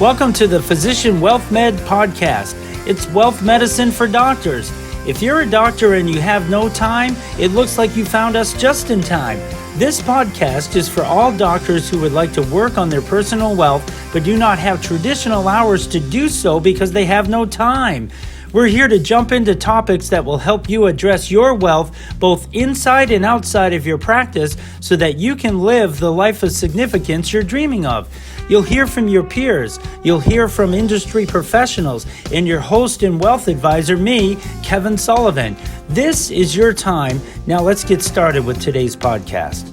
Welcome to the Physician Wealth Med podcast. It's wealth medicine for doctors. If you're a doctor and you have no time, it looks like you found us just in time. This podcast is for all doctors who would like to work on their personal wealth, but do not have traditional hours to do so because they have no time. We're here to jump into topics that will help you address your wealth both inside and outside of your practice so that you can live the life of significance you're dreaming of. You'll hear from your peers, you'll hear from industry professionals, and your host and wealth advisor, me, Kevin Sullivan. This is your time. Now let's get started with today's podcast.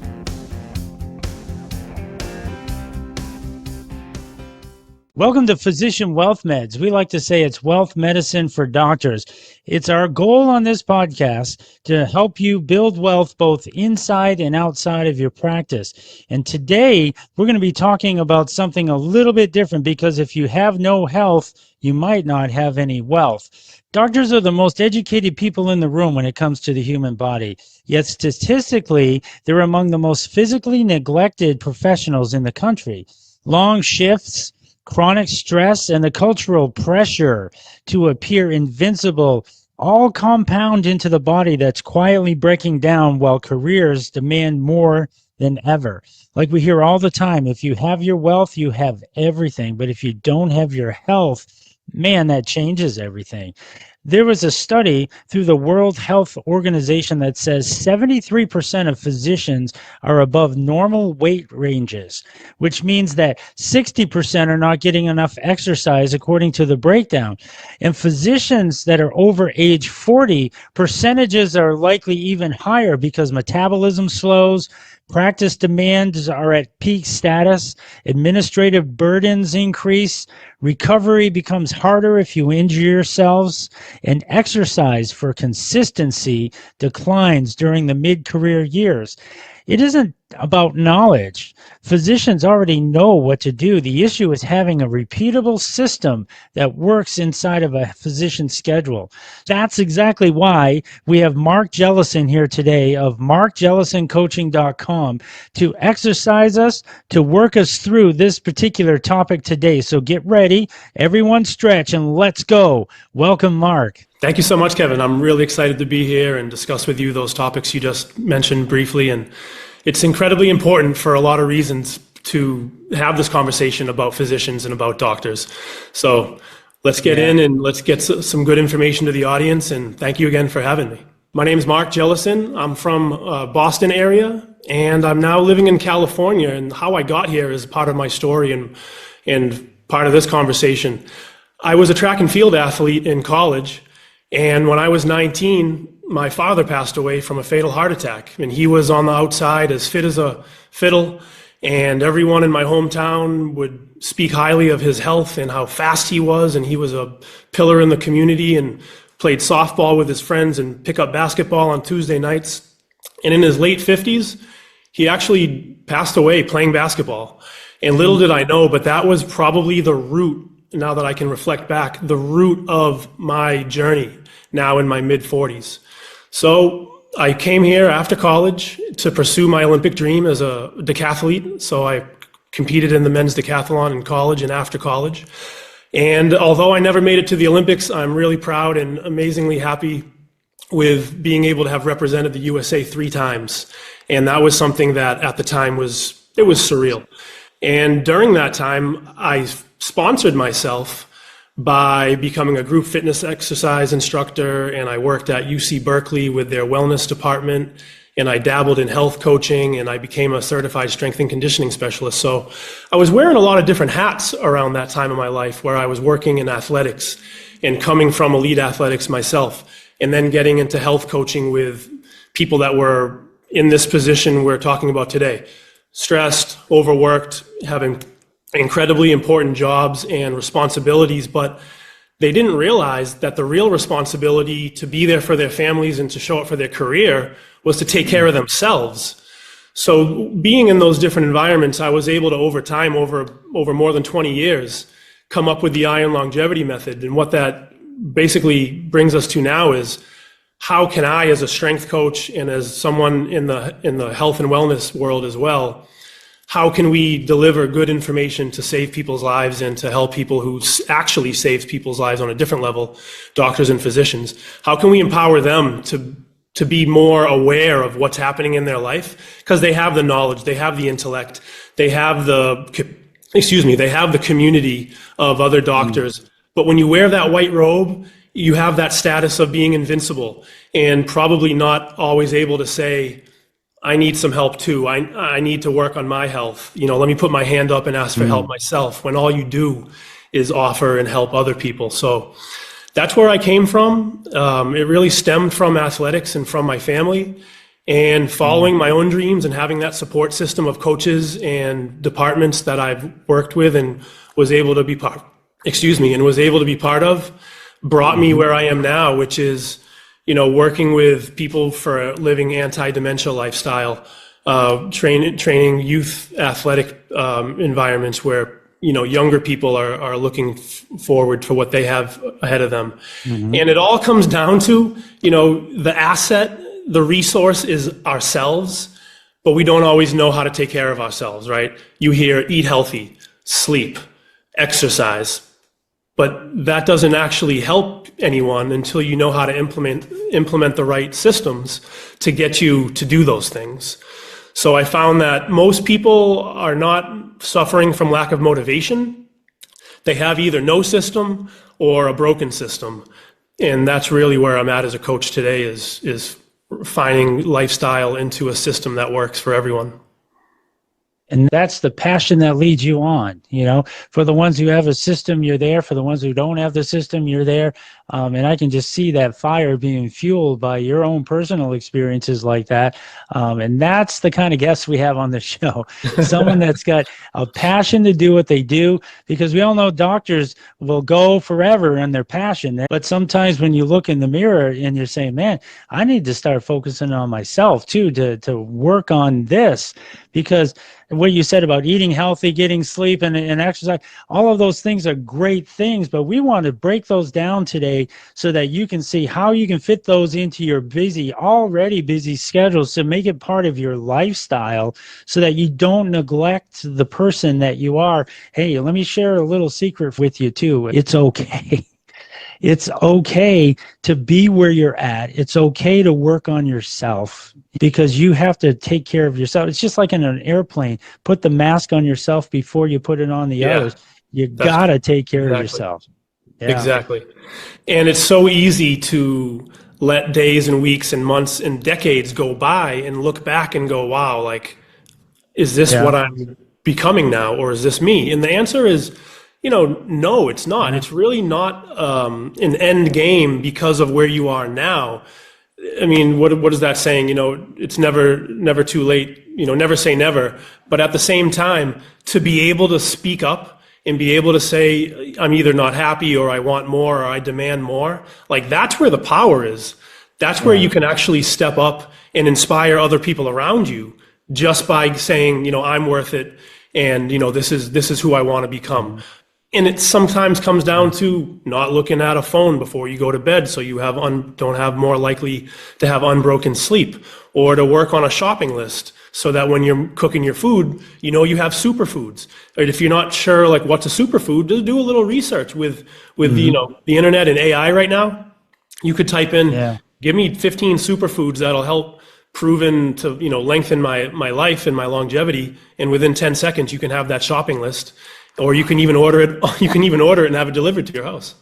Welcome to Physician Wealth Meds. We like to say it's wealth medicine for doctors. It's our goal on this podcast to help you build wealth both inside and outside of your practice. And today we're going to be talking about something a little bit different because if you have no health, you might not have any wealth. Doctors are the most educated people in the room when it comes to the human body. Yet statistically, they're among the most physically neglected professionals in the country. Long shifts, chronic stress, and the cultural pressure to appear invincible all compound into the body that's quietly breaking down while careers demand more than ever. Like we hear all the time, if you have your wealth, you have everything. But if you don't have your health, man, that changes everything. There was a study through the World Health Organization that says 73% of physicians are above normal weight ranges, which means that 60% are not getting enough exercise according to the breakdown. And physicians that are over age 40, percentages are likely even higher because metabolism slows, practice demands are at peak status, administrative burdens increase, recovery becomes harder if you injure yourselves, and exercise for consistency declines during the mid-career years. It isn't about knowledge. Physicians already know what to do. The issue is having a repeatable system that works inside of a physician's schedule. That's exactly why we have Mark Jellison here today of markjellisoncoaching.com to exercise us, to work us through this particular topic today. So get ready, everyone stretch, and let's go. Welcome, Mark. Thank you so much, Kevin. I'm really excited to be here and discuss with you those topics you just mentioned briefly. And it's incredibly important for a lot of reasons to have this conversation about physicians and about doctors. So let's get in and let's get some good information to the audience. And thank you again for having me. My name is Mark Jellison. I'm from Boston area, and I'm now living in California. And how I got here is part of my story and part of this conversation. I was a track and field athlete in college. And when I was 19, my father passed away from a fatal heart attack. And he was on the outside as fit as a fiddle. And everyone in my hometown would speak highly of his health and how fast he was. And he was a pillar in the community and played softball with his friends and pick up basketball on Tuesday nights. And in his late 50s, he actually passed away playing basketball. And little did I know, but that was probably the root, now that I can reflect back, the root of my journey now in my mid-40s. So I came here after college to pursue my Olympic dream as a decathlete. So I competed in the men's decathlon in college and after college. And although I never made it to the Olympics, I'm really proud and amazingly happy with being able to have represented the USA 3 times. And that was something that at the time was surreal. And during that time, I sponsored myself by becoming a group fitness exercise instructor, and I worked at UC Berkeley with their wellness department, and I dabbled in health coaching, and I became a certified strength and conditioning specialist. So I was wearing a lot of different hats around that time of my life where I was working in athletics and coming from elite athletics myself, and then getting into health coaching with people that were in this position we're talking about today. Stressed, overworked, having incredibly important jobs and responsibilities, but they didn't realize that the real responsibility to be there for their families and to show up for their career was to take care of themselves. So being in those different environments, I was able to, over time, over more than 20 years, come up with the iron longevity method. And what that basically brings us to now is, how can I, as a strength coach and as someone in the health and wellness world as well, how can we deliver good information to save people's lives and to help people who actually saves people's lives on a different level, doctors and physicians? How can we empower them to be more aware of what's happening in their life? Because they have the knowledge, they have the intellect, they have they have the community of other doctors. But when you wear that white robe, you have that status of being invincible and probably not always able to say, I need some help too. I need to work on my health. Let me put my hand up and ask for help myself, when all you do is offer and help other people. So that's where I came from. It really stemmed from athletics and from my family, and following my own dreams and having that support system of coaches and departments that I've worked with and was able to be part of, brought me where I am now, which is, working with people for living anti-dementia lifestyle, training youth athletic environments where, younger people are looking forward to what they have ahead of them. And it all comes down to, the asset, the resource is ourselves, but we don't always know how to take care of ourselves, right? You hear eat healthy, sleep, exercise, but that doesn't actually help anyone until you know how to implement the right systems to get you to do those things. So I found that most people are not suffering from lack of motivation. They have either no system or a broken system. And that's really where I'm at as a coach today, is finding lifestyle into a system that works for everyone. And that's the passion that leads you on. For the ones who have a system, you're there. For the ones who don't have the system, you're there. And I can just see that fire being fueled by your own personal experiences like that. And that's the kind of guests we have on the show. Someone that's got a passion to do what they do, because we all know doctors will go forever in their passion. But sometimes when you look in the mirror and you're saying, man, I need to start focusing on myself too, to work on this, because what you said about eating healthy, getting sleep, and exercise, all of those things are great things, but we want to break those down today so that you can see how you can fit those into your already busy schedules to make it part of your lifestyle so that you don't neglect the person that you are. Hey, let me share a little secret with you too. It's okay. It's okay to be where you're at. It's okay to work on yourself, because you have to take care of yourself. It's just like in an airplane. Put the mask on yourself before you put it on the others. You got to take care of yourself. Yeah. Exactly. And it's so easy to let days and weeks and months and decades go by and look back and go, wow, is this what I'm becoming now, or is this me? And the answer is, no, it's not. It's really not an end game because of where you are now. I mean, what is that saying? It's never too late, never say never. But at the same time, to be able to speak up and be able to say, I'm either not happy or I want more or I demand more, that's where the power is. That's where you can actually step up and inspire other people around you just by saying, I'm worth it. And, this is who I want to become. And it sometimes comes down to not looking at a phone before you go to bed, so you don't have more likely to have unbroken sleep, or to work on a shopping list so that when you're cooking your food, you have superfoods. Or if you're not sure what's a superfood, just do a little research with the internet and AI right now. You could type in, give me 15 superfoods that'll help proven to lengthen my life and my longevity, and within 10 seconds you can have that shopping list. Or you can even order it. You can even order it and have it delivered to your house.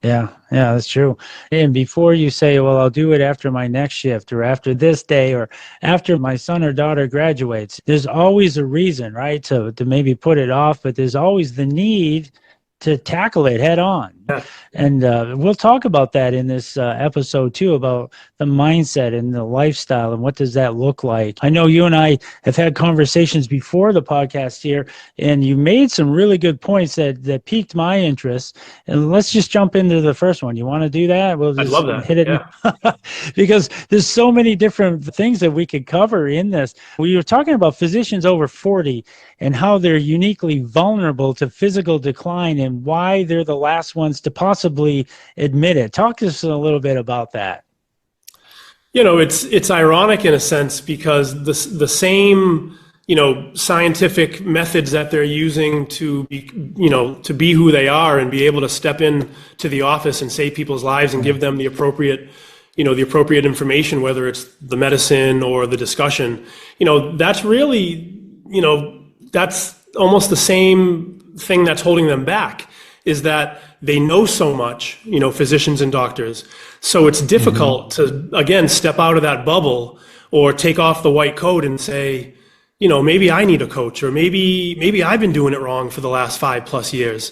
Yeah, that's true. And before you say, well, I'll do it after my next shift or after this day or after my son or daughter graduates, there's always a reason, right, to maybe put it off, but there's always the need to tackle it head on. Yeah. And we'll talk about that in this episode too, about the mindset and the lifestyle and what does that look like. I know you and I have had conversations before the podcast here, and you made some really good points that piqued my interest. And let's just jump into the first one. You want to do that? We'll just I'd love that. hit it. Yeah. Because there's so many different things that we could cover in this. We were talking about physicians over 40 and how they're uniquely vulnerable to physical decline and why they're the last ones to possibly admit it. Talk to us a little bit about that. It's ironic in a sense, because the same scientific methods that they're using to be, to be who they are and be able to step in to the office and save people's lives and give them the appropriate information, whether it's the medicine or the discussion, that's really, that's almost the same thing that's holding them back, is that they know so much, physicians and doctors. So it's difficult to, again, step out of that bubble or take off the white coat and say, maybe I need a coach, or maybe I've been doing it wrong for the last 5+ years.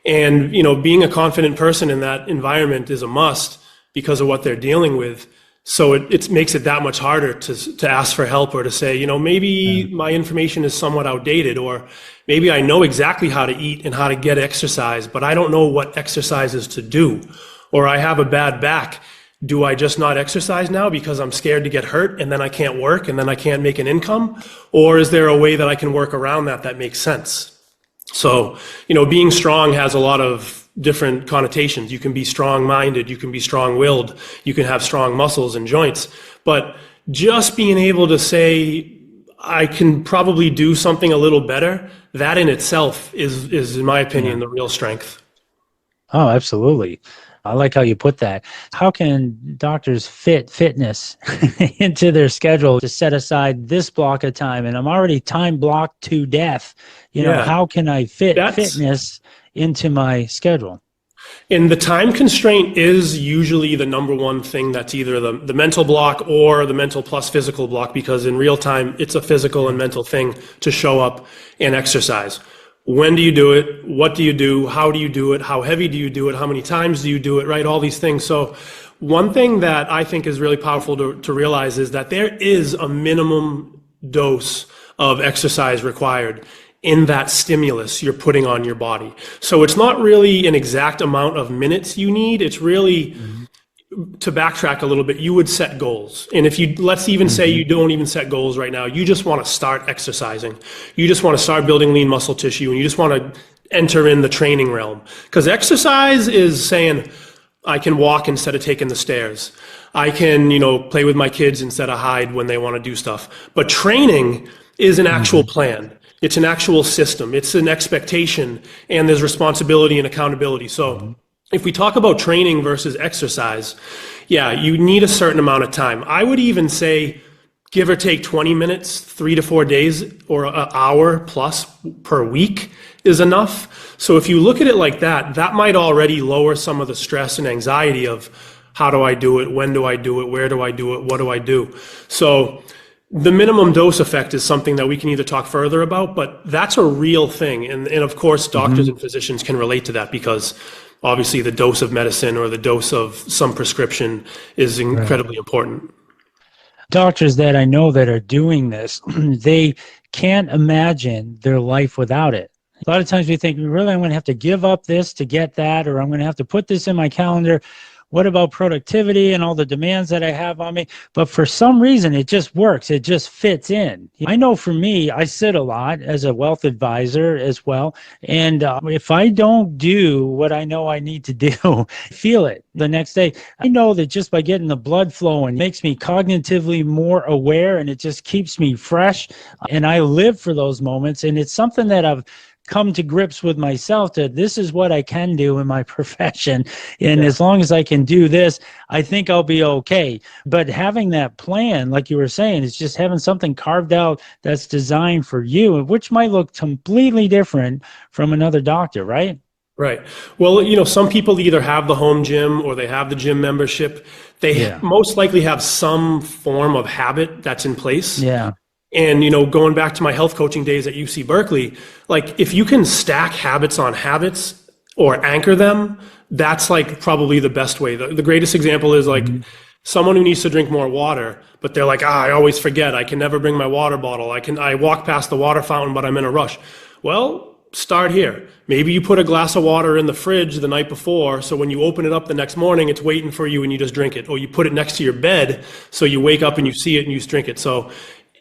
And, being a confident person in that environment is a must because of what they're dealing with. So it makes it that much harder to ask for help, or to say, maybe my information is somewhat outdated, or maybe I know exactly how to eat and how to get exercise, but I don't know what exercises to do, or I have a bad back. Do I just not exercise now because I'm scared to get hurt and then I can't work and then I can't make an income? Or is there a way that I can work around that makes sense? So, being strong has a lot of different connotations. You can be strong-minded, you can be strong-willed, you can have strong muscles and joints, but just being able to say, I can probably do something a little better, that in itself is in my opinion, the real strength. Oh, absolutely. I like how you put that. How can doctors fit fitness into their schedule to set aside this block of time? And I'm already time blocked to death. How can I fit fitness into my schedule? And the time constraint is usually the number one thing that's either the mental block or the mental plus physical block, because in real time, it's a physical and mental thing to show up and exercise. When do you do it? What do you do? How do you do it? How heavy do you do it? How many times do you do it? Right? All these things. So one thing that I think is really powerful to realize is that there is a minimum dose of exercise required in that stimulus you're putting on your body. So it's not really an exact amount of minutes you need. It's really, to backtrack a little bit, you would set goals. And if let's even say you don't even set goals right now, you just want to start exercising. You just want to start building lean muscle tissue, and you just want to enter in the training realm. Because exercise is saying, I can walk instead of taking the stairs. I can, play with my kids instead of hide when they want to do stuff. But training is an actual plan. It's an actual system. It's an expectation, and there's responsibility and accountability. So if we talk about training versus exercise, you need a certain amount of time. I would even say, give or take 20 minutes, 3 to 4 days, or an hour plus per week is enough. So if you look at it like that, that might already lower some of the stress and anxiety of how do I do it? When do I do it? Where do I do it? What do I do? So the minimum dose effect is something that we can either talk further about, but that's a real thing. And of course, doctors and physicians can relate to that, because obviously the dose of medicine or the dose of some prescription is incredibly important. Doctors that I know that are doing this, they can't imagine their life without it. A lot of times we think, really, I'm going to have to give up this to get that, or I'm going to have to put this in my calendar. What about productivity and all the demands that I have on me? But for some reason, it just works. It just fits in. I know for me, I sit a lot as a wealth advisor as well. And if I don't do what I know I need to do, feel it the next day. I know that just by getting the blood flowing makes me cognitively more aware, and it just keeps me fresh. And I live for those moments. And it's something that I've come to grips with myself, that this is what I can do in my profession. And as long as I can do this, I think I'll be okay. But having that plan, like you were saying, is just having something carved out that's designed for you, which might look completely different from another doctor, right? Right. Well, some people either have the home gym or they have the gym membership. They most likely have some form of habit that's in place. Yeah. And, going back to my health coaching days at UC Berkeley, like if you can stack habits on habits or anchor them, that's like probably the best way. The greatest example is like someone who needs to drink more water, but they're like, I always forget. I can never bring my water bottle. I walk past the water fountain, but I'm in a rush. Well, start here. Maybe you put a glass of water in the fridge the night before, so when you open it up the next morning, it's waiting for you and you just drink it. Or you put it next to your bed, so you wake up and you see it and you drink it. So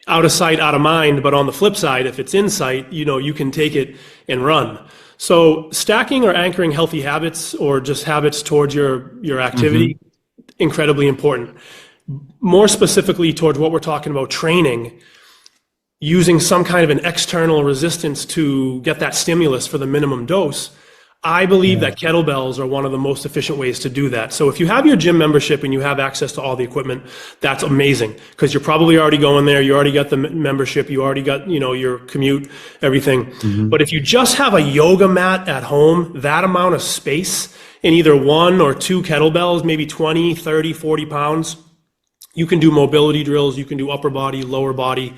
out of sight, out of mind. But on the flip side, if it's in sight, you can take it and run. So stacking or anchoring healthy habits, or just habits towards your activity, incredibly important. More specifically towards what we're talking about, training. using some kind of an external resistance to get that stimulus for the minimum dose, I believe that kettlebells are one of the most efficient ways to do that. So if you have your gym membership and you have access to all the equipment, that's amazing, because you're probably already going there. You already got the membership. You already got, your commute, everything. But if you just have a yoga mat at home, that amount of space in either one or two kettlebells, maybe 20, 30, 40 pounds, you can do mobility drills. You can do upper body, lower body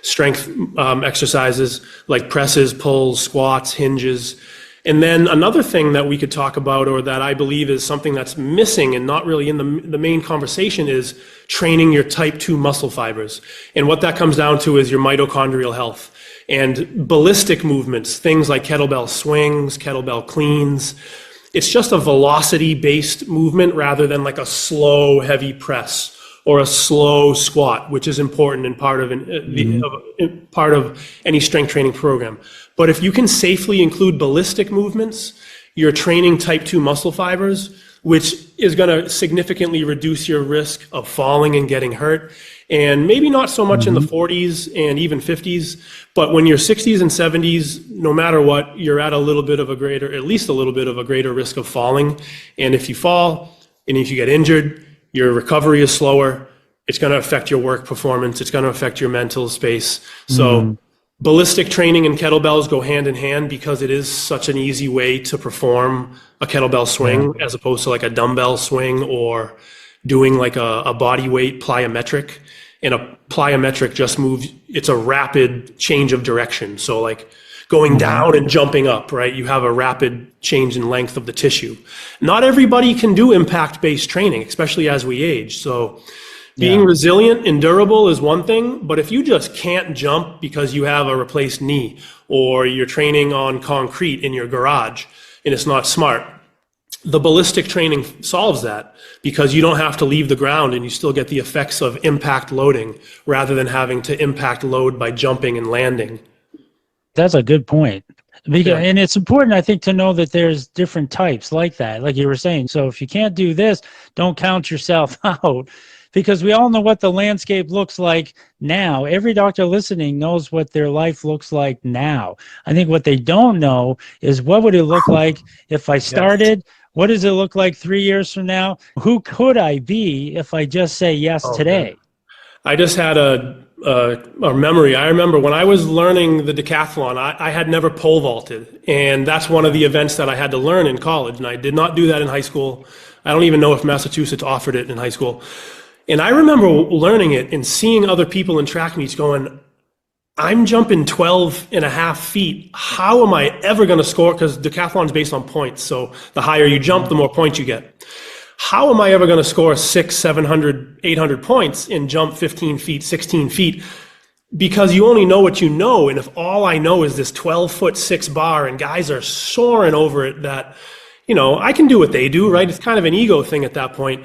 strength exercises like presses, pulls, squats, hinges. And then another thing that we could talk about, or that I believe is something that's missing and not really in the main conversation, is training your type 2 muscle fibers. And what that comes down to is your mitochondrial health and ballistic movements, things like kettlebell swings, kettlebell cleans. It's just a velocity-based movement rather than like a slow, heavy press or a slow squat, which is important and part of part of any strength training program. But if you can safely include ballistic movements, you're training type 2 muscle fibers, which is going to significantly reduce your risk of falling and getting hurt. And maybe not so much in the 40s and even 50s, but when you're 60s and 70s, no matter what, you're at at least a little bit of a greater risk of falling. And if you fall and if you get injured, your recovery is slower. It's going to affect your work performance. It's going to affect your mental space. So ballistic training and kettlebells go hand in hand because it is such an easy way to perform a kettlebell swing as opposed to like a dumbbell swing or doing like a body weight plyometric. And a plyometric just moves, it's a rapid change of direction. So like going down and jumping up, right? You have a rapid change in length of the tissue. Not everybody can do impact-based training, especially as we age. So being resilient and durable is one thing, but if you just can't jump because you have a replaced knee or you're training on concrete in your garage and it's not smart, the ballistic training solves that because you don't have to leave the ground and you still get the effects of impact loading rather than having to impact load by jumping and landing. That's a good point. And it's important, I think, to know that there's different types like that, like you were saying. So if you can't do this, don't count yourself out, because we all know what the landscape looks like now. Every doctor listening knows what their life looks like now. I think what they don't know is what would it look like if I started? What does it look like 3 years from now? Who could I be if I just say yes today? I just had a memory. I remember when I was learning the decathlon, I had never pole vaulted. And that's one of the events that I had to learn in college. And I did not do that in high school. I don't even know if Massachusetts offered it in high school. And I remember learning it and seeing other people in track meets going, I'm jumping 12 and a half feet. How am I ever going to score? Because decathlon is based on points. So the higher you jump, the more points you get. How am I ever going to score 600, 700, 800 points and jump 15 feet, 16 feet? Because you only know what you know. And if all I know is this 12'6" bar and guys are soaring over it, that, I can do what they do, right? It's kind of an ego thing at that point.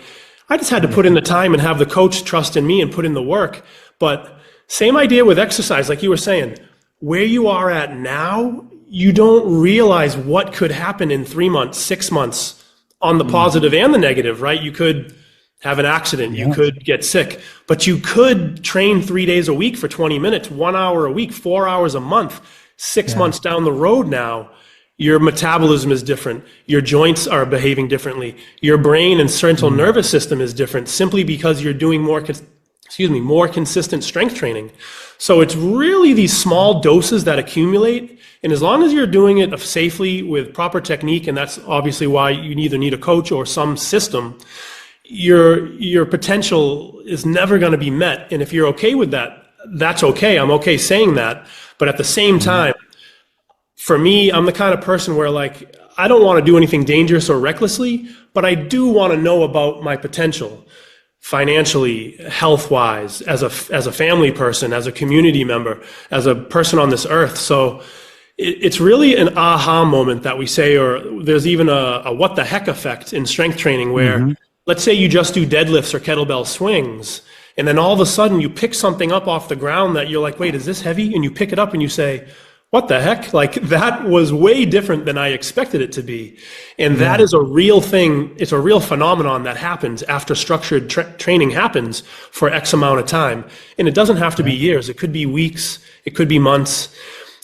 I just had to put in the time and have the coach trust in me and put in the work. But same idea with exercise, like you were saying, where you are at now, you don't realize what could happen in 3 months, 6 months on the positive and the negative, right? You could have an accident, you could get sick, but you could train 3 days a week for 20 minutes, 1 hour a week, 4 hours a month. 6 months down the road now, your metabolism is different. Your joints are behaving differently. Your brain and central nervous system is different simply because you're doing more consistent strength training. So it's really these small doses that accumulate. And as long as you're doing it safely with proper technique, and that's obviously why you either need a coach or some system, your potential is never going to be met. And if you're okay with that, that's okay. I'm okay saying that. But at the same time, for me, I'm the kind of person where I don't want to do anything dangerous or recklessly, but I do want to know about my potential financially, health-wise, as a family person, as a community member, as a person on this earth. So it's really an aha moment that we say, or there's even a what the heck effect in strength training where, let's say you just do deadlifts or kettlebell swings, and then all of a sudden you pick something up off the ground that you're like, wait, is this heavy? And you pick it up and you say, what the heck? Like, that was way different than I expected it to be. And that Yeah. is a real thing. It's a real phenomenon that happens after structured training happens for X amount of time. And it doesn't have to be years. It could be weeks. It could be months.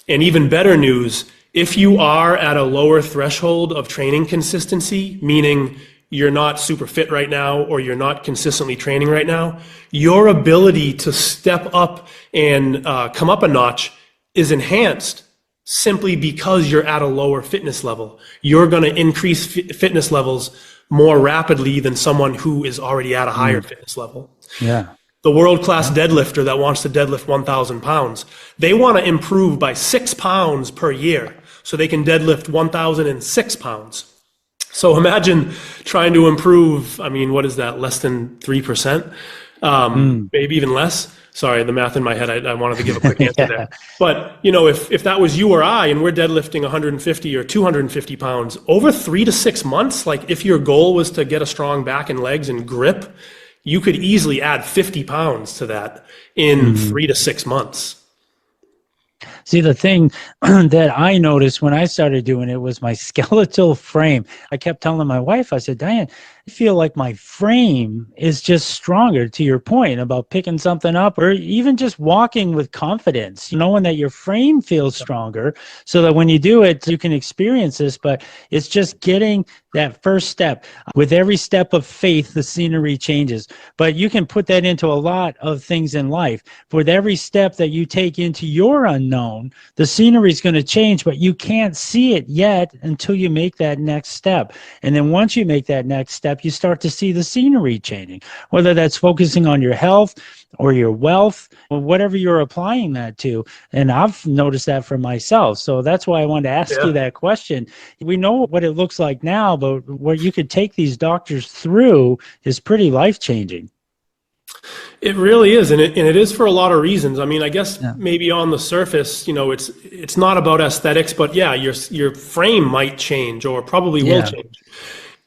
And even better news, if you are at a lower threshold of training consistency, meaning you're not super fit right now or you're not consistently training right now, your ability to step up and come up a notch is enhanced simply because you're at a lower fitness level. You're going to increase fitness levels more rapidly than someone who is already at a higher fitness level. Yeah. The world-class deadlifter that wants to deadlift 1,000 pounds, they want to improve by 6 pounds per year so they can deadlift 1,006 pounds. So imagine trying to improve, I mean, what is that, less than 3%? Maybe even less. Sorry, the math in my head, I wanted to give a quick answer there. But, you know, if that was you or I, and we're deadlifting 150 or 250 pounds, over 3 to 6 months, like if your goal was to get a strong back and legs and grip, you could easily add 50 pounds to that in 3 to 6 months. See, the thing that I noticed when I started doing it was my skeletal frame. I kept telling my wife, I said, Diane, I feel like my frame is just stronger, to your point about picking something up or even just walking with confidence, knowing that your frame feels stronger so that when you do it, you can experience this. But it's just getting that first step. With every step of faith, the scenery changes. But you can put that into a lot of things in life. With every step that you take into your unknown, the scenery is going to change, but you can't see it yet until you make that next step. And then once you make that next step, you start to see the scenery changing, whether that's focusing on your health or your wealth or whatever you're applying that to. And I've noticed that for myself. So that's why I wanted to ask you that question. We know what it looks like now, but what you could take these doctors through is pretty life-changing. It really is, and it is for a lot of reasons. I mean, I guess maybe on the surface, you know, it's not about aesthetics, but yeah, your frame might change or probably will change.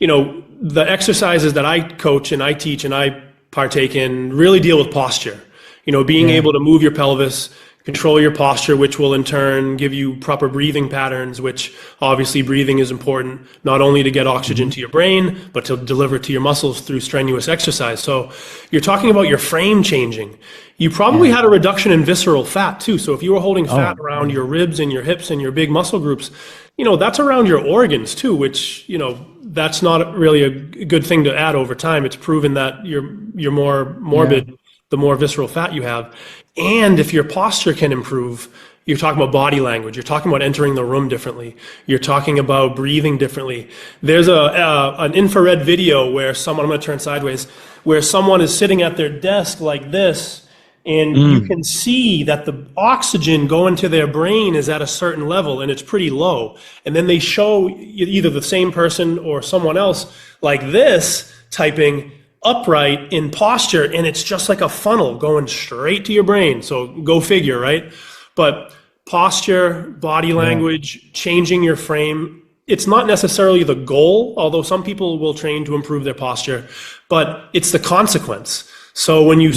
You know, the exercises that I coach and I teach and I partake in really deal with posture. You know, being able to move your pelvis, control your posture, which will in turn give you proper breathing patterns, which obviously breathing is important, not only to get oxygen to your brain, but to deliver to your muscles through strenuous exercise. So you're talking about your frame changing. You probably had a reduction in visceral fat too. So if you were holding fat around your ribs and your hips and your big muscle groups, you know, that's around your organs too, which, you know, that's not really a good thing to add over time. It's proven that you're more morbid the more visceral fat you have. And if your posture can improve, you're talking about body language. You're talking about entering the room differently. You're talking about breathing differently. There's an infrared video where someone, I'm going to turn sideways, where someone is sitting at their desk like this, and you can see that the oxygen going to their brain is at a certain level, and it's pretty low. And then they show either the same person or someone else like this, typing upright in posture, and it's just like a funnel going straight to your brain. So go figure, right? But posture, body language, changing your frame, it's not necessarily the goal, although some people will train to improve their posture, but it's the consequence. So when you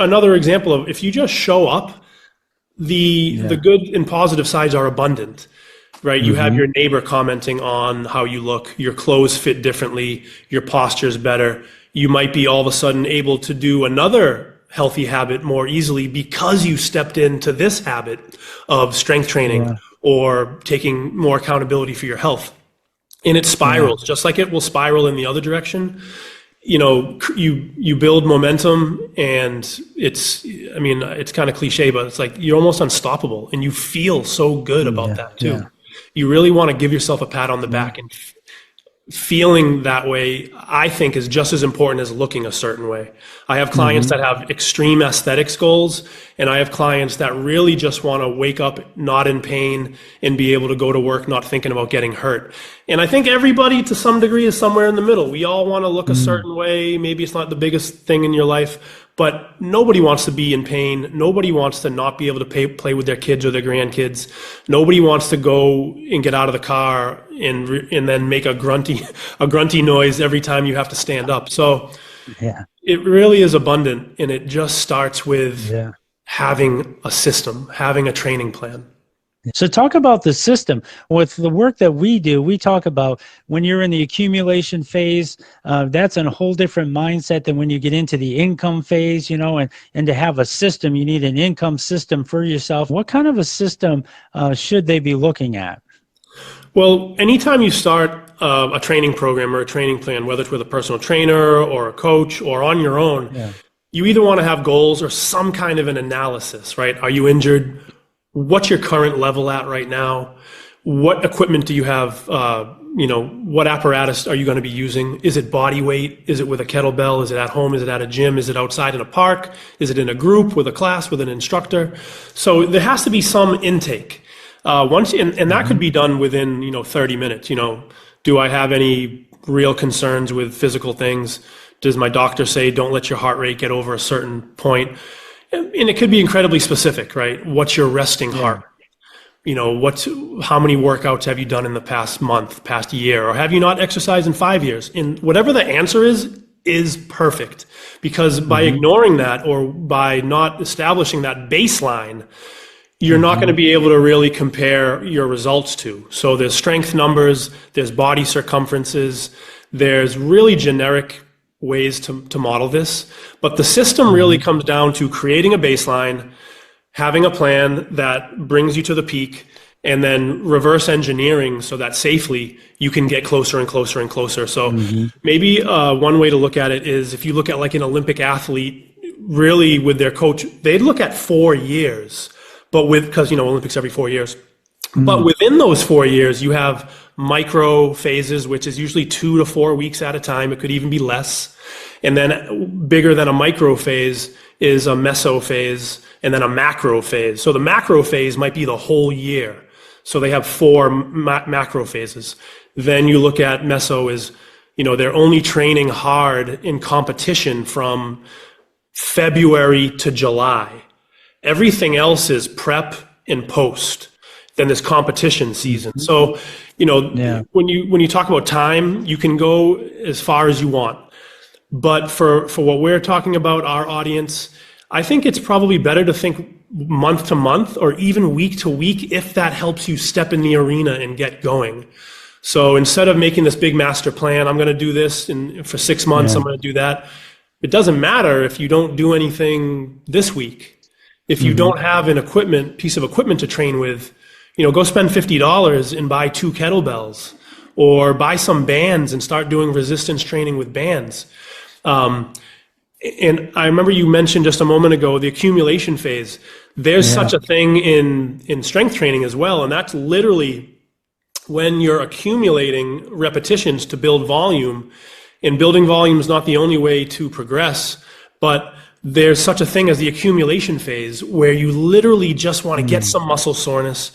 another example of if you just show up, the good and positive sides are abundant. Right, you have your neighbor commenting on how you look, your clothes fit differently, your posture's better. You might be all of a sudden able to do another healthy habit more easily because you stepped into this habit of strength training or taking more accountability for your health. And it spirals, just like it will spiral in the other direction. You know, you build momentum, and it's kind of cliche, but it's like you're almost unstoppable, and you feel so good about that too. You really want to give yourself a pat on the back, and feeling that way, I think, is just as important as looking a certain way. I have clients that have extreme aesthetics goals, and I have clients that really just want to wake up not in pain and be able to go to work not thinking about getting hurt. And I think everybody to some degree is somewhere in the middle. We all want to look a certain way. Maybe it's not the biggest thing in your life, but nobody wants to be in pain. Nobody wants to not be able to play with their kids or their grandkids. Nobody wants to go and get out of the car and then make a grunty noise every time you have to stand up. So it really is abundant, and it just starts with having a system, having a training plan. So talk about the system. With the work that we do, we talk about when you're in the accumulation phase, that's a whole different mindset than when you get into the income phase, and to have a system, you need an income system for yourself. What kind of a system should they be looking at? Well, anytime you start a training program or a training plan, whether it's with a personal trainer or a coach or on your own, you either want to have goals or some kind of an analysis, right? Are you injured? What's your current level at right now? What equipment do you have? What apparatus are you going to be using? Is it body weight? Is it with a kettlebell? Is it at home? Is it at a gym? Is it outside in a park? Is it in a group with a class with an instructor? So there has to be some intake. And that could be done within 30 minutes. Do I have any real concerns with physical things? Does my doctor say don't let your heart rate get over a certain point? And it could be incredibly specific, right? What's your resting heart? How many workouts have you done in the past month, past year, or have you not exercised in 5 years? And whatever the answer is perfect, because by ignoring that or by not establishing that baseline, you're not going to be able to really compare your results to. So there's strength numbers, there's body circumferences, there's really generic ways to model this. But the system really comes down to creating a baseline, having a plan that brings you to the peak, and then reverse engineering so that safely you can get closer and closer and closer. So maybe one way to look at it is if you look at like an Olympic athlete, really with their coach, they'd look at 4 years. But because Olympics every 4 years, but within those 4 years, you have micro phases, which is usually 2 to 4 weeks at a time. It could even be less. And then bigger than a micro phase is a meso phase, and then a macro phase. So the macro phase might be the whole year. So they have 4 macro phases. Then you look at meso is, they're only training hard in competition from February to July. Everything else is prep and post. Then there's competition season. So, when you talk about time, you can go as far as you want. But for what we're talking about, our audience, I think it's probably better to think month to month or even week to week if that helps you step in the arena and get going. So instead of making this big master plan, I'm going to do this, and for 6 months, I'm going to do that. It doesn't matter if you don't do anything this week. If you don't have an piece of equipment to train with, go spend $50 and buy 2 kettlebells, or buy some bands and start doing resistance training with bands. And I remember you mentioned just a moment ago, the accumulation phase. There's such a thing in strength training as well. And that's literally when you're accumulating repetitions to build volume. And building volume is not the only way to progress, but there's such a thing as the accumulation phase where you literally just want to get some muscle soreness.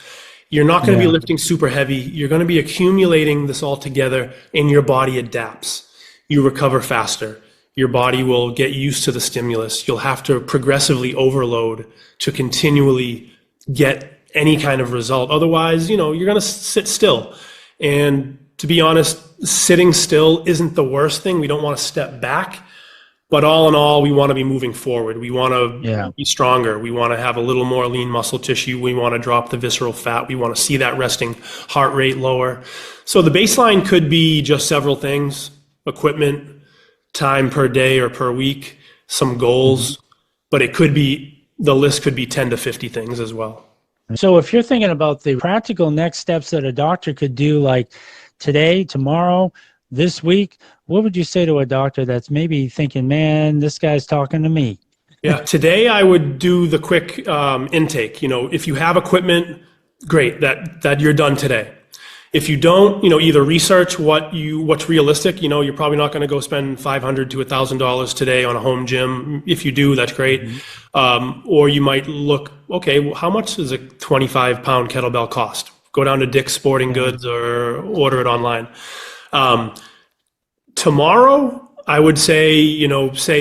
You're not going to be lifting super heavy. You're going to be accumulating this all together, and your body adapts. You recover faster. Your body will get used to the stimulus. You'll have to progressively overload to continually get any kind of result. Otherwise, you're going to sit still. And to be honest, sitting still isn't the worst thing. We don't want to step back. But all in all, we want to be moving forward. We want to be stronger. We want to have a little more lean muscle tissue. We want to drop the visceral fat. We want to see that resting heart rate lower. So the baseline could be just several things: equipment, time per day or per week, some goals, but the list could be 10 to 50 things as well. So if you're thinking about the practical next steps that a doctor could do, like today, tomorrow, this week, what would you say to a doctor that's maybe thinking, man, this guy's talking to me? Yeah, today I would do the quick intake. If you have equipment, great, that you're done today. If you don't, either research what's realistic. You're probably not going to go spend $500 to $1,000 today on a home gym. If you do, that's great. Or you might look, okay, well, how much does a 25-pound kettlebell cost? Go down to Dick's Sporting Goods or order it online. Tomorrow, I would say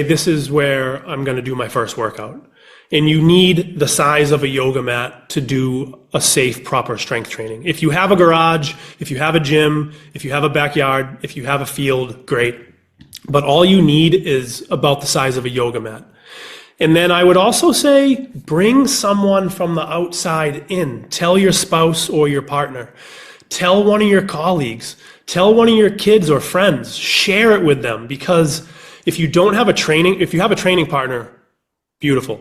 this is where I'm going to do my first workout. And you need the size of a yoga mat to do a safe, proper strength training. If you have a garage, if you have a gym, if you have a backyard, if you have a field, great. But all you need is about the size of a yoga mat. And then I would also say, bring someone from the outside in. Tell your spouse or your partner. Tell one of your colleagues. Tell one of your kids or friends. Share it with them, because if you have a training partner, beautiful.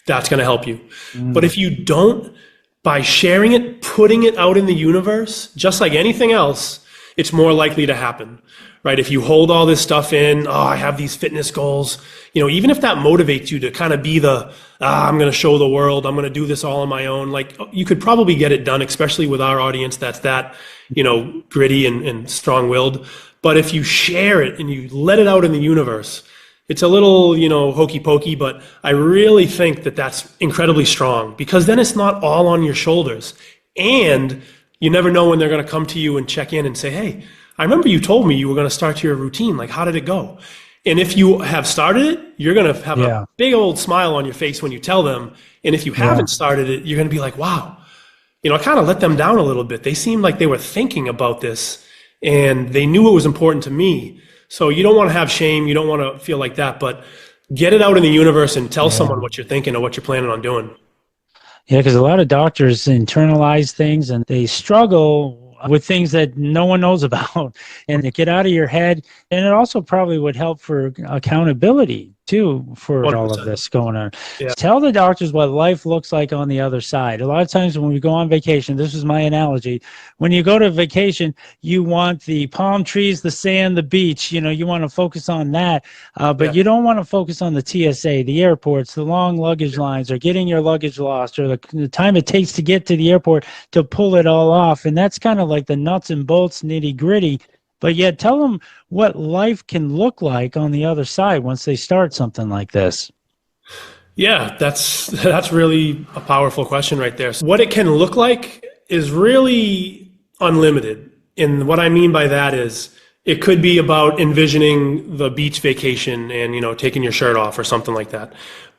That's going to help you. But if you don't, by sharing it, putting it out in the universe, just like anything else, it's more likely to happen, right? If you hold all this stuff in, I have these fitness goals, even if that motivates you to kind of be I'm going to show the world, I'm going to do this all on my own, like you could probably get it done, especially with our audience that's gritty and strong-willed. But if you share it and you let it out in the universe, it's a little, hokey pokey, but I really think that that's incredibly strong, because then it's not all on your shoulders. And you never know when they're going to come to you and check in and say, hey, I remember you told me you were going to start your routine. Like, how did it go? And if you have started it, you're going to have a big old smile on your face when you tell them. And if you haven't started it, you're going to be like, wow, I kind of let them down a little bit. They seemed like they were thinking about this and they knew it was important to me. So you don't want to have shame. You don't want to feel like that, but get it out in the universe and tell someone what you're thinking or what you're planning on doing. Yeah, because a lot of doctors internalize things and they struggle with things that no one knows about, and they get out of your head. And it also probably would help for accountability too, for 100%. all of this going on. Yeah. Tell the doctors what life looks like on the other side. A lot of times when we go on vacation, this is my analogy, when you go to vacation, you want the palm trees, the sand, the beach, you want to focus on that, but you don't want to focus on the TSA, the airports, the long luggage lines, or getting your luggage lost, or the time it takes to get to the airport to pull it all off. And that's kind of like the nuts and bolts, nitty gritty. But yet tell them what life can look like on the other side once they start something like this. Yeah, that's really a powerful question right there. So what it can look like is really unlimited. And what I mean by that is it could be about envisioning the beach vacation and, taking your shirt off or something like that.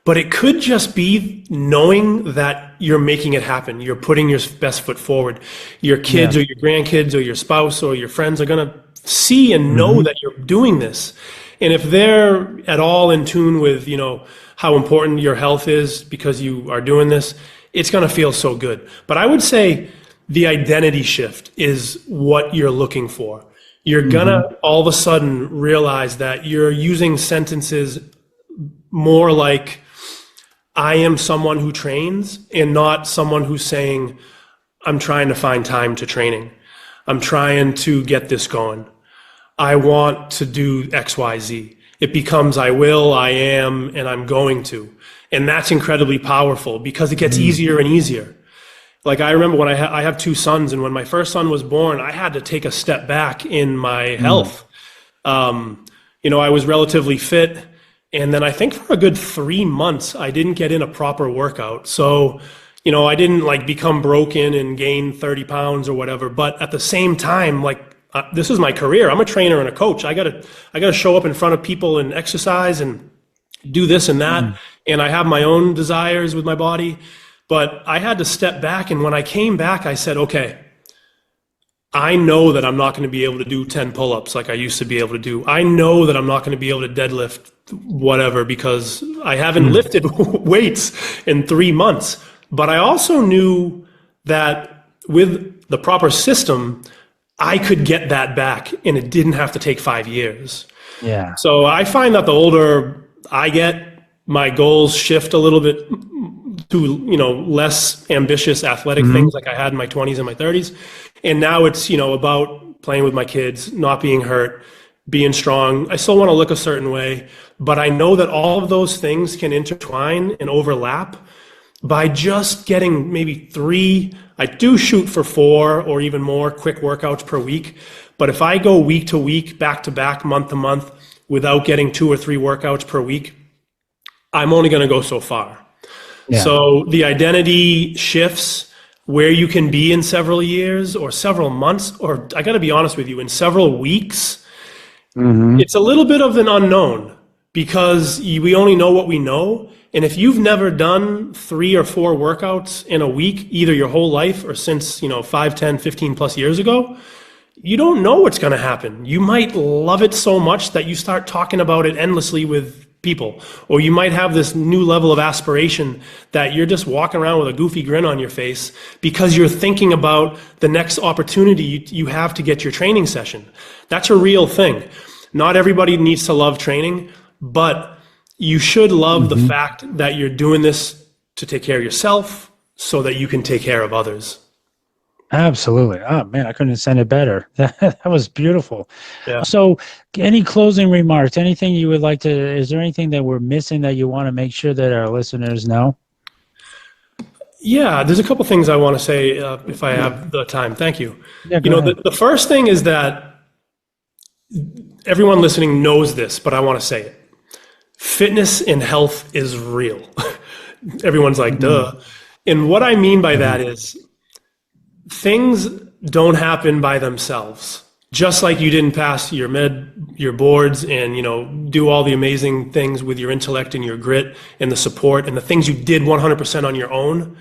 But it could just be knowing that you're making it happen. You're putting your best foot forward. Your kids or your grandkids or your spouse or your friends are going to see and know that you're doing this. And if they're at all in tune with, how important your health is because you are doing this, it's going to feel so good. But I would say the identity shift is what you're looking for. You're going to all of a sudden realize that you're using sentences more like, I am someone who trains, and not someone who's saying, I'm trying to find time to training. I'm trying to get this going. I want to do X, Y, Z. It becomes I will, I am, and I'm going to. And that's incredibly powerful because it gets easier and easier. Like I remember when I have two sons, and when my first son was born, I had to take a step back in my health. I was relatively fit. And then I think for a good 3 months, I didn't get in a proper workout. So, I didn't become broken and gain 30 pounds or whatever. But at the same time, this is my career. I'm a trainer and a coach. I gotta show up in front of people and exercise and do this and that. And I have my own desires with my body. But I had to step back. And when I came back, I said, okay, I know that I'm not going to be able to do 10 pull-ups like I used to be able to do. I know that I'm not going to be able to deadlift whatever because I haven't lifted weights in 3 months. But I also knew that with the proper system, I could get that back and it didn't have to take 5 years. Yeah. So I find that the older I get, my goals shift a little bit to, less ambitious athletic things like I had in my 20s and my 30s. And now it's, about playing with my kids, not being hurt, being strong. I still want to look a certain way, but I know that all of those things can intertwine and overlap by just getting maybe 3. I do shoot for 4 or even more quick workouts per week. But if I go week to week, back to back, month to month, without getting 2 or 3 workouts per week, I'm only going to go so far. Yeah. So the identity shifts where you can be in several years or several months, or I got to be honest with you, in several weeks. It's a little bit of an unknown because we only know what we know. And if you've never done 3 or 4 workouts in a week, either your whole life or since, 5, 10, 15 plus years ago, you don't know what's going to happen. You might love it so much that you start talking about it endlessly with people. Or you might have this new level of aspiration that you're just walking around with a goofy grin on your face because you're thinking about the next opportunity you have to get your training session. That's a real thing. Not everybody needs to love training, but you should love the fact that you're doing this to take care of yourself so that you can take care of others. Absolutely. Oh man, I couldn't have said it better. That was beautiful. Yeah. So any closing remarks, anything you would like to, is there anything that we're missing that you want to make sure that our listeners know? Yeah, there's a couple things I want to say if I have the time. Thank you. Yeah, go ahead. The first thing is that everyone listening knows this, but I want to say it. Fitness and health is real. Everyone's like, duh. And what I mean by that is things don't happen by themselves. Just like you didn't pass your boards and, do all the amazing things with your intellect and your grit and the support and the things you did 100% on your own.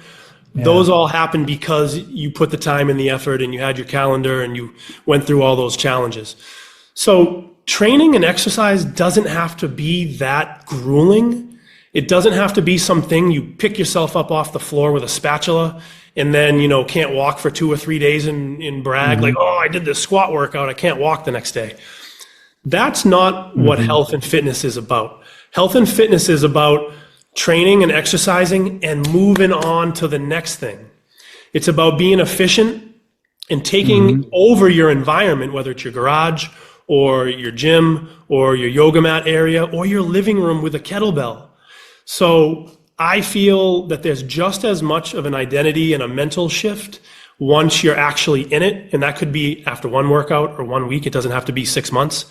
Yeah. Those all happened because you put the time and the effort and you had your calendar and you went through all those challenges. So training and exercise doesn't have to be that grueling. It doesn't have to be something you pick yourself up off the floor with a spatula and then, can't walk for 2 or 3 days and brag like, oh, I did this squat workout, I can't walk the next day. That's not what health and fitness is about. Health and fitness is about training and exercising and moving on to the next thing. It's about being efficient and taking over your environment, whether it's your garage or your gym or your yoga mat area or your living room with a kettlebell. So I feel that there's just as much of an identity and a mental shift once you're actually in it, and that could be after one workout or 1 week. It doesn't have to be 6 months.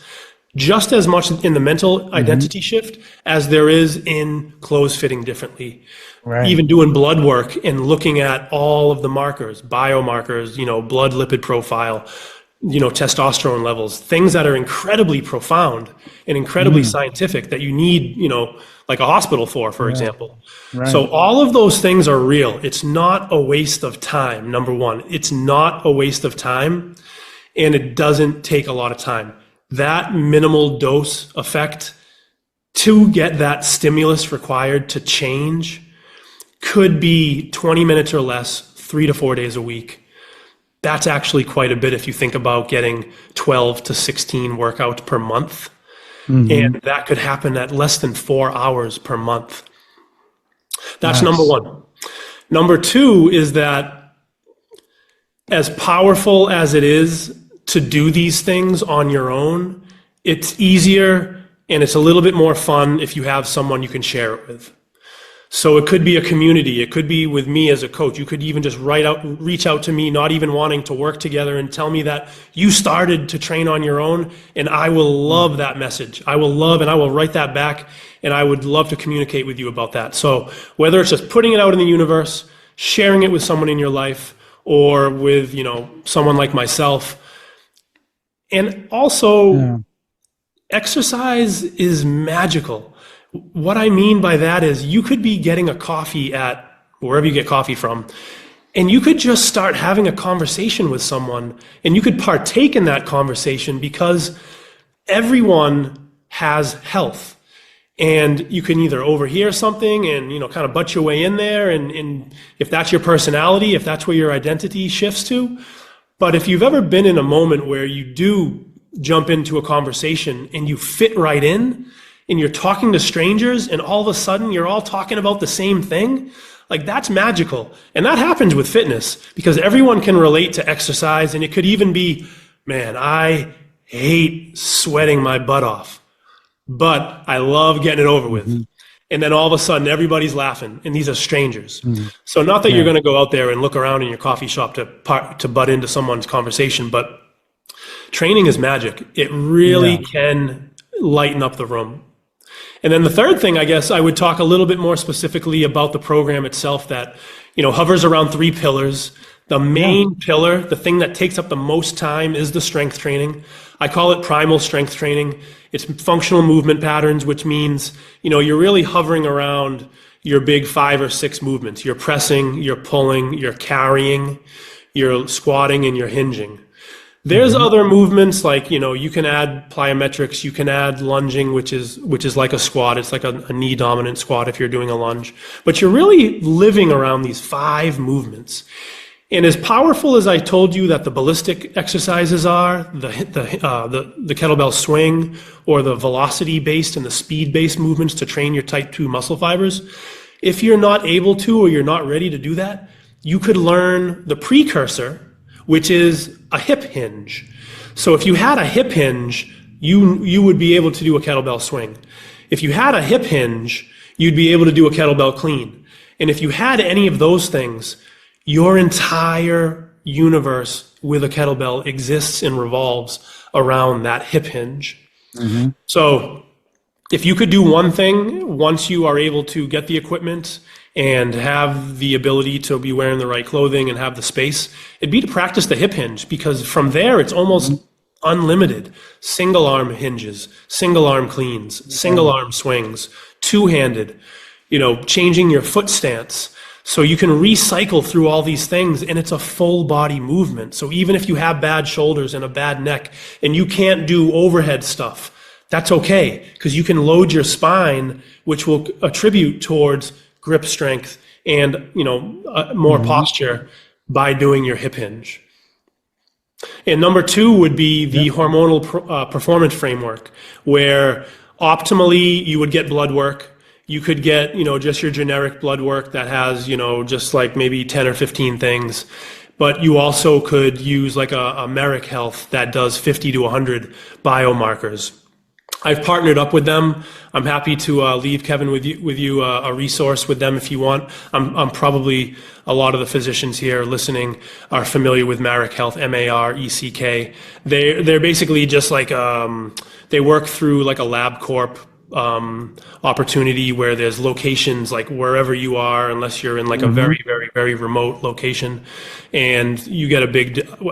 Just as much in the mental identity shift as there is in clothes fitting differently. Right. Even doing blood work and looking at all of the markers, biomarkers, blood lipid profile, testosterone levels, things that are incredibly profound and incredibly scientific that you need, like a hospital for example. Right. So all of those things are real. It's not a waste of time, number one. It's not a waste of time, and it doesn't take a lot of time. That minimal dose effect to get that stimulus required to change could be 20 minutes or less, 3 to 4 days a week. That's actually quite a bit if you think about getting 12 to 16 workouts per month. And that could happen at less than 4 hours per month. That's number one. Number two is that as powerful as it is to do these things on your own, it's easier and it's a little bit more fun if you have someone you can share it with. So it could be a community. It could be with me as a coach. You could even just reach out to me, not even wanting to work together, and tell me that you started to train on your own, and I will love that message. I will love, and I will write that back, and I would love to communicate with you about that. So whether it's just putting it out in the universe, sharing it with someone in your life, or with, someone like myself. And also, exercise is magical. What I mean by that is you could be getting a coffee at wherever you get coffee from, and you could just start having a conversation with someone, and you could partake in that conversation because everyone has health. And you can either overhear something and, kind of butt your way in there, and if that's your personality, if that's where your identity shifts to. But if you've ever been in a moment where you do jump into a conversation and you fit right in, and you're talking to strangers and all of a sudden you're all talking about the same thing, like that's magical. And that happens with fitness because everyone can relate to exercise, and it could even be, man, I hate sweating my butt off, but I love getting it over with. And then all of a sudden everybody's laughing, and these are strangers. So not that you're going to go out there and look around in your coffee shop to butt into someone's conversation, but training is magic. It really can lighten up the room. And then the third thing, I guess I would talk a little bit more specifically about the program itself that, hovers around 3 pillars. The main pillar, the thing that takes up the most time, is the strength training. I call it primal strength training. It's functional movement patterns, which means, you're really hovering around your big 5 or 6 movements. You're pressing, you're pulling, you're carrying, you're squatting, and you're hinging. There's other movements like, you can add plyometrics, you can add lunging, which is like a squat. It's like a knee dominant squat if you're doing a lunge. But you're really living around these 5 movements. And as powerful as I told you that the ballistic exercises are, the kettlebell swing, or the velocity-based and the speed-based movements to train your type 2 muscle fibers, if you're not able to or you're not ready to do that, you could learn the precursor, which is a hip hinge. So if you had a hip hinge, you would be able to do a kettlebell swing. If you had a hip hinge, you'd be able to do a kettlebell clean. And if you had any of those things, your entire universe with a kettlebell exists and revolves around that hip hinge. So if you could do one thing, once you are able to get the equipment and have the ability to be wearing the right clothing and have the space, it'd be to practice the hip hinge, because from there it's almost unlimited. Single arm hinges, single arm cleans, single arm swings, two-handed, changing your foot stance. So you can recycle through all these things, and it's a full body movement. So even if you have bad shoulders and a bad neck and you can't do overhead stuff, that's okay, because you can load your spine, which will attribute towards grip strength and more posture by doing your hip hinge. And number 2 would be the hormonal performance framework, where optimally you would get blood work. You could get, just your generic blood work that has, just like maybe 10 or 15 things. But you also could use like a Merrick Health that does 50 to 100 biomarkers. I've partnered up with them. I'm happy to leave Kevin with you a resource with them if you want. I'm probably, a lot of the physicians here listening are familiar with Marek Health, MARECK. They're basically just like they work through like a LabCorp opportunity where there's locations like wherever you are, unless you're in like a very, very, very remote location, and you get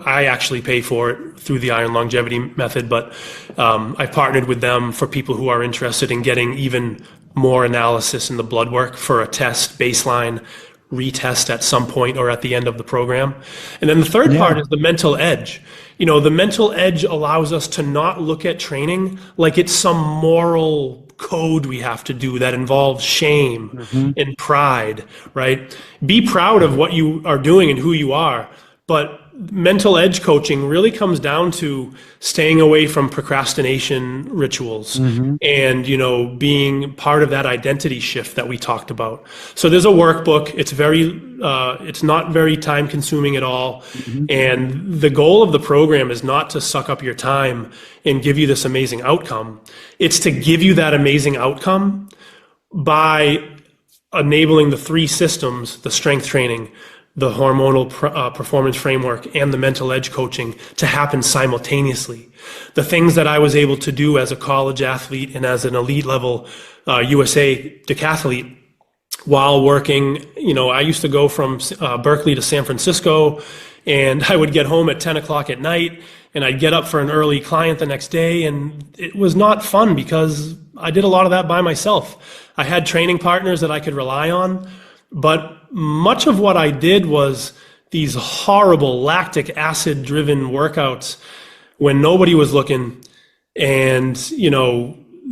I actually pay for it through the Iron Longevity method, but I've partnered with them for people who are interested in getting even more analysis in the blood work for a test, baseline, retest at some point or at the end of the program. And then the third part is the mental edge. The mental edge allows us to not look at training like it's some moral code we have to do that involves shame and pride, right? Be proud of what you are doing and who you are, but mental edge coaching really comes down to staying away from procrastination rituals and, being part of that identity shift that we talked about. So there's a workbook. It's it's not very time consuming at all. And the goal of the program is not to suck up your time and give you this amazing outcome. It's to give you that amazing outcome by enabling the 3 systems, the strength training, the hormonal performance framework, and the mental edge coaching, to happen simultaneously. The things that I was able to do as a college athlete and as an elite level USA decathlete while working, I used to go from Berkeley to San Francisco, and I would get home at 10 o'clock at night, and I'd get up for an early client the next day, and it was not fun because I did a lot of that by myself. I had training partners that I could rely on, but much of what I did was these horrible lactic acid driven workouts when nobody was looking, and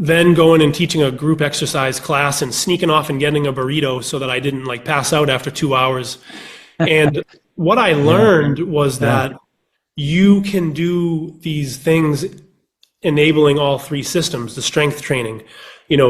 then going and teaching a group exercise class and sneaking off and getting a burrito so that I didn't like pass out after 2 hours. And what I learned was that you can do these things enabling all 3 systems, the strength training,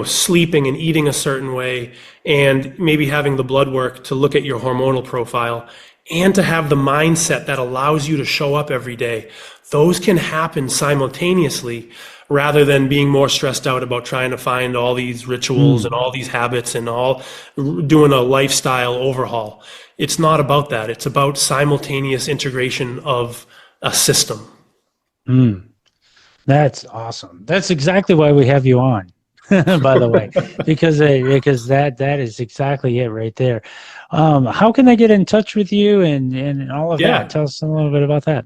sleeping and eating a certain way, and maybe having the blood work to look at your hormonal profile, and to have the mindset that allows you to show up every day. Those can happen simultaneously rather than being more stressed out about trying to find all these rituals and all these habits and all doing a lifestyle overhaul. It's not about that. It's about simultaneous integration of a system. That's awesome. That's exactly why we have you on. By the way, because that is exactly it right there. How can they get in touch with you and all of that? Tell us a little bit about that.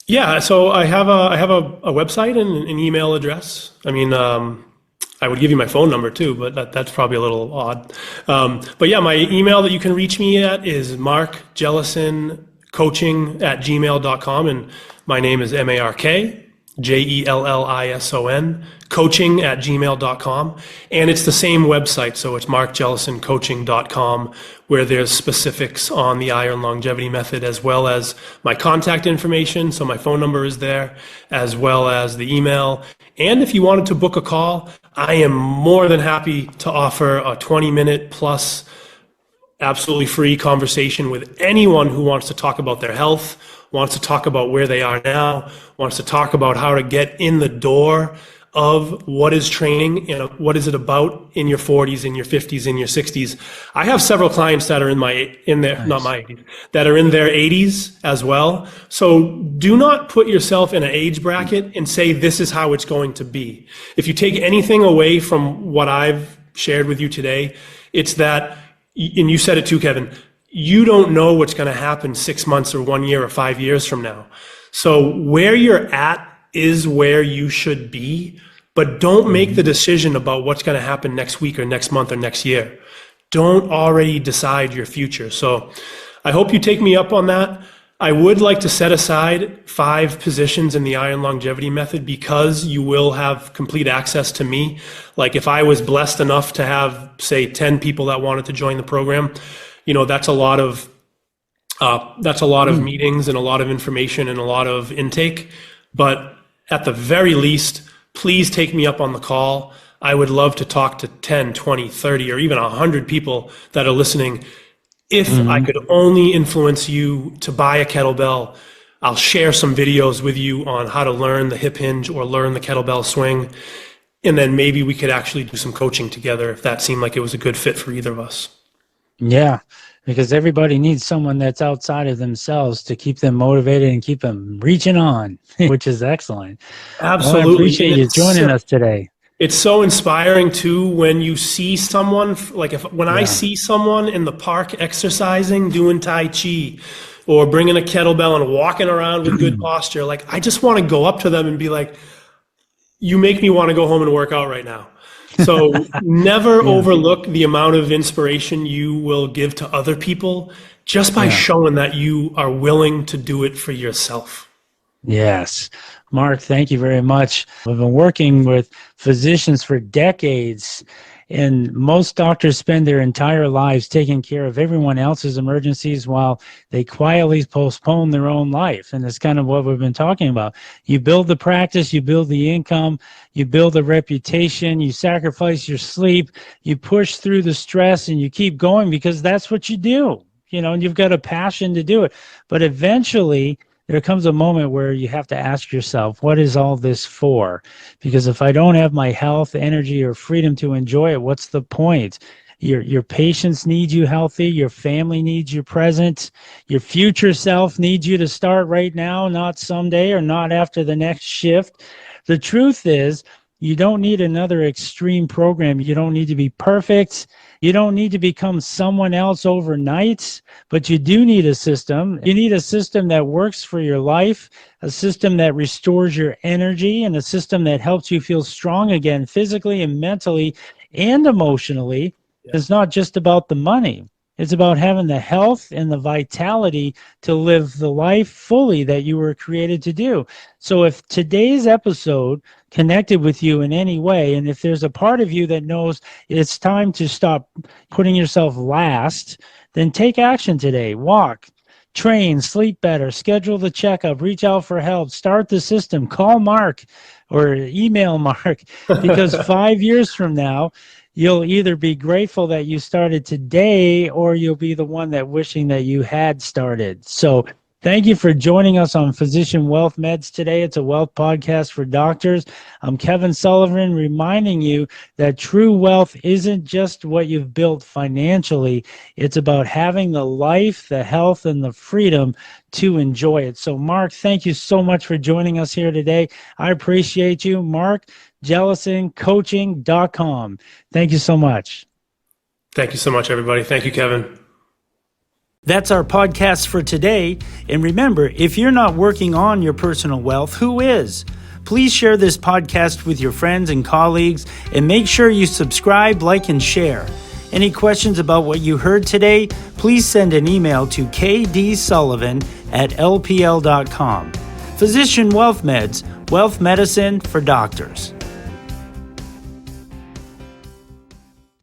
Yeah, so I have a website and an email address. I mean, I would give you my phone number too, but that's probably a little odd. But yeah, my email that you can reach me at is markjellison coaching@gmail.com, and my name is MarkJellison, coaching@gmail.com. And it's the same website, so it's markjellisoncoaching.com, where there's specifics on the Iron Longevity Method, as well as my contact information. So my phone number is there, as well as the email. And if you wanted to book a call, I am more than happy to offer a 20-minute plus absolutely free conversation with anyone who wants to talk about their health, wants to talk about where they are now, wants to talk about how to get in the door of what is training and what is it about in your 40s, in your 50s, in your 60s. I have several clients that are that are in their 80s as well. So do not put yourself in an age bracket and say this is how it's going to be. If you take anything away from what I've shared with you today, it's that, and you said it too, Kevin, you don't know what's going to happen 6 months or 1 year or 5 years from now. So where you're at is where you should be, but don't make the decision about what's going to happen next week or next month or next year. Don't already decide your future. So I hope you take me up on that. I would like to set aside 5 positions in the Iron Longevity Method, because you will have complete access to me. Like if I was blessed enough to have, say, 10 people that wanted to join the program, that's a lot of meetings and a lot of information and a lot of intake. But at the very least, please take me up on the call. I would love to talk to 10, 20, 30, or even 100 people that are listening. If I could only influence you to buy a kettlebell, I'll share some videos with you on how to learn the hip hinge or learn the kettlebell swing. And then maybe we could actually do some coaching together if that seemed like it was a good fit for either of us. Yeah, because everybody needs someone that's outside of themselves to keep them motivated and keep them reaching on, which is excellent. Absolutely. Well, I appreciate you joining us today. It's so inspiring too when you see someone, like when I see someone in the park exercising, doing Tai Chi, or bringing a kettlebell and walking around with good posture, like I just want to go up to them and be like, you make me want to go home and work out right now. So never overlook the amount of inspiration you will give to other people just by showing that you are willing to do it for yourself. Yes. Mark, thank you very much. I've been working with physicians for decades, and most doctors spend their entire lives taking care of everyone else's emergencies while they quietly postpone their own life. And that's kind of what we've been talking about. You build the practice, you build the income, you build a reputation, you sacrifice your sleep, you push through the stress, and you keep going because that's what you do, and you've got a passion to do it. But eventually, there comes a moment where you have to ask yourself, what is all this for? Because if I don't have my health, energy, or freedom to enjoy it, what's the point? Your patients need you healthy. Your family needs you present. Your future self needs you to start right now, not someday or not after the next shift. The truth is, you don't need another extreme program. You don't need to be perfect. You don't need to become someone else overnight, but you do need a system. You need a system that works for your life, a system that restores your energy, and a system that helps you feel strong again, physically and mentally and emotionally. It's not just about the money. It's about having the health and the vitality to live the life fully that you were created to do. So if today's episode connected with you in any way, and if there's a part of you that knows it's time to stop putting yourself last, then take action today. Walk, train, sleep better, schedule the checkup, reach out for help, start the system, call Mark or email Mark, because 5 years from now, you'll either be grateful that you started today, or you'll be the one that wishing that you had started. So thank you for joining us on Physician Wealth Meds today. It's a wealth podcast for doctors. I'm Kevin Sullivan, reminding you that true wealth isn't just what you've built financially. It's about having the life, the health, and the freedom to enjoy it. So Mark, thank you so much for joining us here today. I appreciate you. Mark Jellison, coaching.com. Thank you so much. Thank you so much, everybody. Thank you, Kevin. That's our podcast for today. And remember, if you're not working on your personal wealth, who is? Please share this podcast with your friends and colleagues, and make sure you subscribe, like, and share. Any questions about what you heard today, please send an email to kdsullivan at lpl.com. Physician Wealth Meds, wealth medicine for doctors.